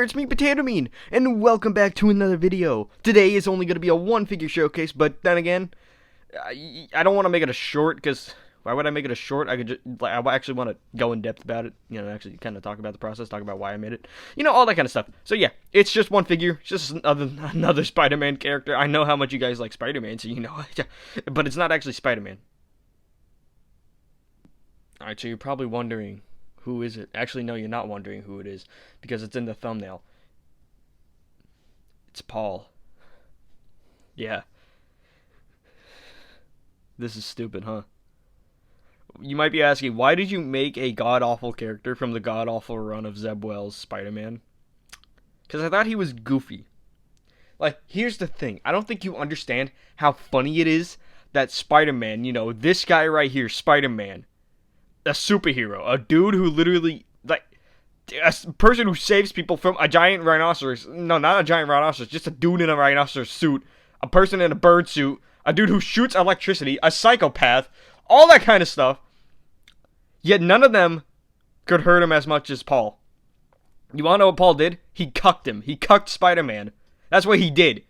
there, it's me, Potato Mean, and welcome back to another video. Today is only going to be a one-figure showcase, but then again, I don't want to make it a short, because why would I make it a short? I actually want to go in depth about it, actually kind of talk about the process, talk about why I made it, all that kind of stuff. So yeah, it's just one figure, it's just another Spider-Man character. I know how much you guys like Spider-Man, so but it's not actually Spider-Man. Alright, so you're probably wondering, who is it? Actually, no, you're not wondering who it is, because it's in the thumbnail. It's Paul. Yeah. This is stupid, huh? You might be asking, why did you make a god-awful character from the god-awful run of Zeb Wells' Spider-Man? Because I thought he was goofy. Like, here's the thing. I don't think you understand how funny it is that Spider-Man, this guy right here, Spider-Man, a superhero, a dude who literally, like, a person who saves people from a giant rhinoceros. No, not a giant rhinoceros, just a dude in a rhinoceros suit, a person in a bird suit, a dude who shoots electricity, a psychopath, all that kind of stuff. Yet none of them could hurt him as much as Paul. You wanna know what Paul did? He cucked him. He cucked Spider-Man. That's what he did.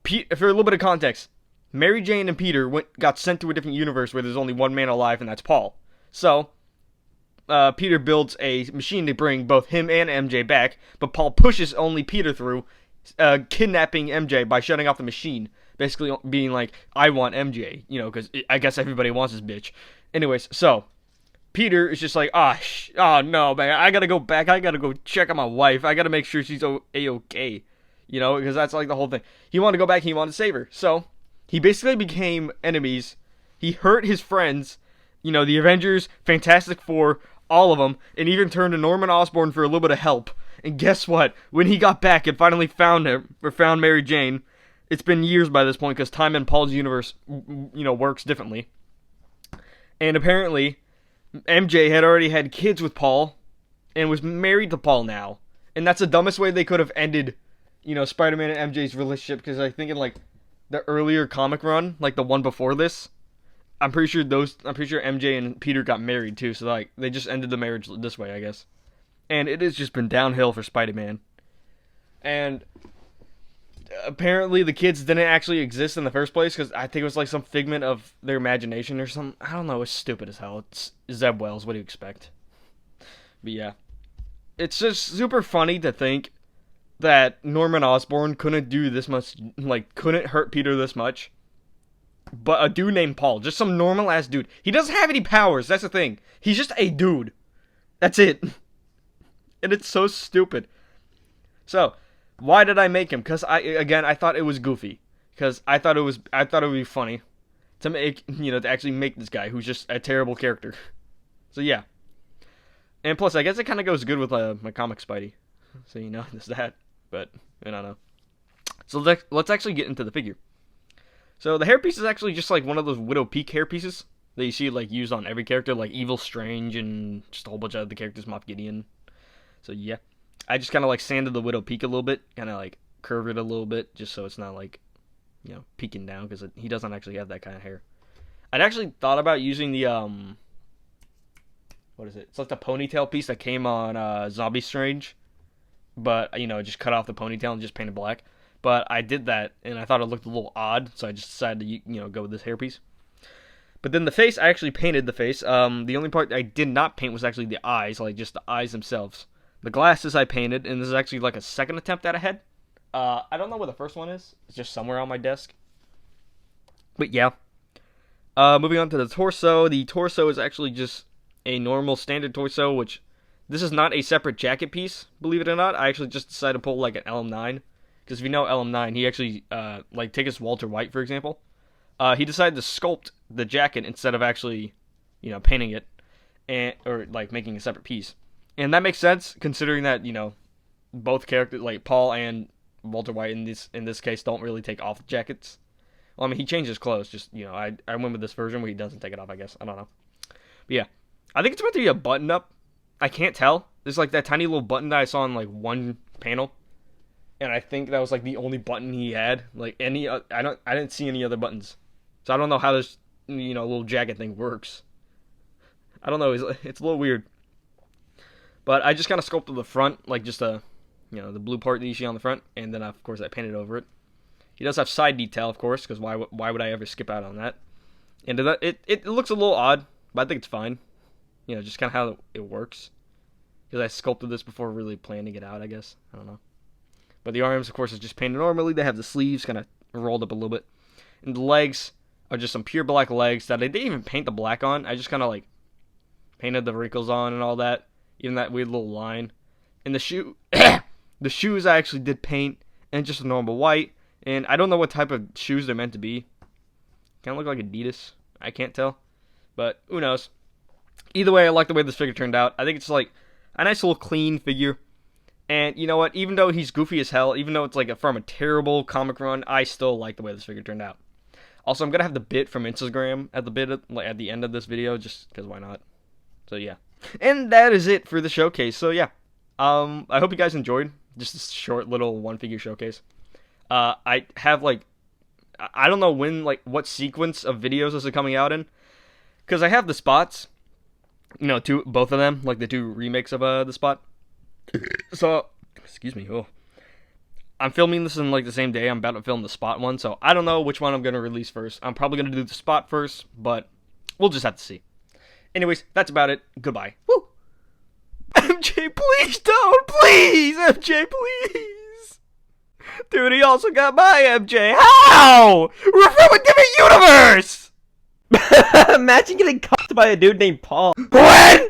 For a little bit of context, Mary Jane and Peter got sent to a different universe where there's only one man alive, and that's Paul. So, Peter builds a machine to bring both him and MJ back, but Paul pushes only Peter through, kidnapping MJ by shutting off the machine. Basically being like, I want MJ, because I guess everybody wants this bitch. Anyways, so, Peter is just like, oh no, man, I gotta go back, I gotta go check on my wife, I gotta make sure she's A-okay, because that's like the whole thing. He wanted to go back, he wanted to save her, so he basically became enemies. He hurt his friends, the Avengers, Fantastic Four, all of them, and even turned to Norman Osborn for a little bit of help. And guess what? When he got back and finally found Mary Jane, it's been years by this point because time in Paul's universe, works differently. And apparently, MJ had already had kids with Paul and was married to Paul now. And that's the dumbest way they could have ended, Spider-Man and MJ's relationship, because I think in, like, the earlier comic run, like the one before this, I'm pretty sure MJ and Peter got married too, so like they just ended the marriage this way, I guess. And it has just been downhill for Spider-Man. And apparently the kids didn't actually exist in the first place, because I think it was like some figment of their imagination or something. I don't know, it's stupid as hell. It's Zeb Wells, what do you expect? But yeah. It's just super funny to think that Norman Osborn couldn't do this much, like, couldn't hurt Peter this much. But a dude named Paul, just some normal-ass dude. He doesn't have any powers, that's the thing. He's just a dude. That's it. And it's so stupid. So, why did I make him? Because I thought it was goofy. Because I thought it would be funny to make, to actually make this guy who's just a terrible character. So yeah. And plus, I guess it kind of goes good with my comic Spidey. So, there's that. But, I don't know. So, let's actually get into the figure. So, the hairpiece is actually just like one of those Widow Peak hairpieces that you see, like, used on every character, like Evil Strange and just a whole bunch of other characters, Moff Gideon. So, yeah. I just kind of, like, sanded the Widow Peak a little bit, kind of, like, curve it a little bit, just so it's not, like, peeking down, because he doesn't actually have that kind of hair. I'd actually thought about using the, what is it? It's like the ponytail piece that came on, Zombie Strange. But, just cut off the ponytail and just paint it black. But I did that, and I thought it looked a little odd, so I just decided to, go with this hairpiece. But then the face, I actually painted the face. The only part I did not paint was actually the eyes, like just the eyes themselves. The glasses I painted, and this is actually like a second attempt at a head. I don't know where the first one is. It's just somewhere on my desk. But yeah. Moving on to the torso. The torso is actually just a normal standard torso, which this is not a separate jacket piece, believe it or not. I actually just decided to pull like an LM9. Because if you know LM9, he actually, take his Walter White, for example. He decided to sculpt the jacket instead of actually, painting it. Or, like, making a separate piece. And that makes sense, considering that, both characters, like Paul and Walter White in this case, don't really take off the jackets. Well, I mean, he changed his clothes, just, I went with this version where he doesn't take it off, I guess. I don't know. But yeah. I think it's meant to be a button-up. I can't tell. There's, like, that tiny little button that I saw in, like, one panel. And I think that was, like, the only button he had. Like, I didn't see any other buttons. So I don't know how this, little jacket thing works. I don't know. It's a little weird. But I just kind of sculpted the front, like, just a You know, the blue part that you see on the front, and then of course I painted over it. He does have side detail, of course, because why would I ever skip out on that? And it looks a little odd, but I think it's fine. You know, just kind of how it works. Because I sculpted this before really planning it out, I guess. I don't know. But the arms, of course, is just painted normally. They have the sleeves kind of rolled up a little bit. And the legs are just some pure black legs that I didn't even paint the black on. I just kind of like painted the wrinkles on and all that. Even that weird little line. And the the shoes I actually did paint in just a normal white. And I don't know what type of shoes they're meant to be. Kind of look like Adidas. I can't tell. But who knows. Either way, I like the way this figure turned out. I think it's like a nice little clean figure. And you know what? Even though he's goofy as hell, even though it's like from a terrible comic run, I still like the way this figure turned out. Also, I'm going to have the bit from Instagram at the end of this video, just because why not? So yeah. And that is it for the showcase. So yeah. I hope you guys enjoyed just this short little one figure showcase. I have like, I don't know when, like, what sequence of videos this is coming out in. Because I have the spots. You know, both of them, like the two remakes of the spot. So, excuse me. Oh, I'm filming this in like the same day. I'm about to film the spot one, so I don't know which one I'm gonna release first. I'm probably gonna do the spot first, but we'll just have to see. Anyways, that's about it. Goodbye. Woo. MJ, please don't, please, MJ, please. Dude, he also got my MJ. How? We're from a different universe. Imagine getting cuffed by a dude named Paul. When?